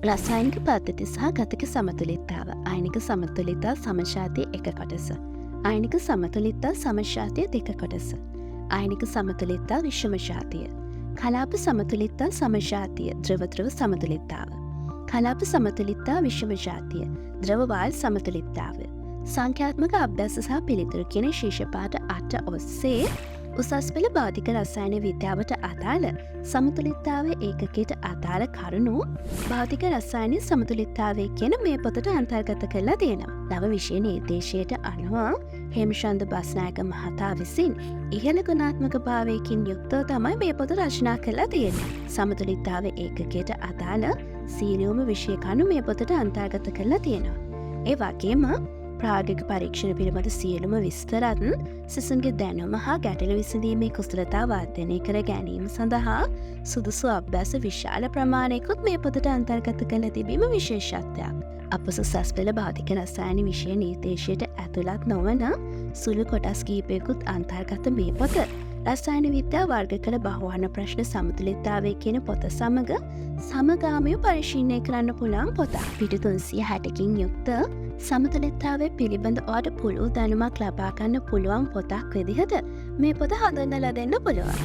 රසායනික පද්ධති සහ ගතික සමතුලිතාව අයනික සමතුලිතා සමශාතිය එක කොටස. අයනික සමතුලිතා සමශාතිය දෙක කොටස. අයනික සමතුලිතා විෂමශාතිය. කලාප සමතුලිතා සමශාතිය ද්‍රවද්‍රව සමතුලිතාව. කලාප සමතුලිතා විෂමශාතිය ද්‍රවවාල් සමතුලිතාව. සංඛ්‍යාත්මක අභ්‍යාස සහ පිළිතුරු කියන ශීර්ෂපාඨ 8 ඔස්සේ උසස් පෙළ භෞතික රසායන විද්‍යාවට අදාළ සමතුලිතාවේ ඒකකයට අදාළ කරුණු භෞතික රසායන සමතුලිතාවේ කියන මේ පොතට අන්තර්ගත කරලා තියෙනවා. නව විෂය නිර්දේශයට අනුව හේමචන්ද්‍ර බස්නායක මහතා විසින් ඉහළ ගුණාත්මක භාවයකින් යුක්තව තමයි මේ පොත රචනා කරලා තියෙන්නේ. සමතුලිතාවේ ඒකකයට අදාළ සීලියුම විෂය කණු මේ පොතට අන්තර්ගත කරලා තියෙනවා. ඒ වගේම ප්‍රාගික පරීක්ෂණ පිළිබඳ සියලුම විස්තරත් සිසුන්ගේ දැනුම හා ගැටලු විසඳීමේ කුසලතා වර්ධනය කර ගැනීම සඳහා සුදුසු අභ්‍යාස විශාල ප්‍රමාණයකුත් මේ පොතට අන්තර්ගත කළ තිබීම විශේෂත්වයක්. අප සුසස් පෙළ භෞතික රසායන විෂය නීතිේශයට ඇතුළත් නොවන සුළු කොටස් කීපයකුත් අන්තර්ගත මේ පොත රසායන විද්‍යා වර්ග කළ බහුවර්ණ ප්‍රශ්න සමතුලිතාවය කියන පොත සමග සමගාමීව පරිශීලනය කරන්න පුළුවන් පොතක්. පිටු 360කින් යුක්ත සමතුලිතාවය පිළිබඳ ඔයාට පුළුල් දැනුමක් ලබා ගන්න පුළුවන් පොතක් විදිහට මේ පොත හඳුන්වලා දෙන්න පුළුවන්.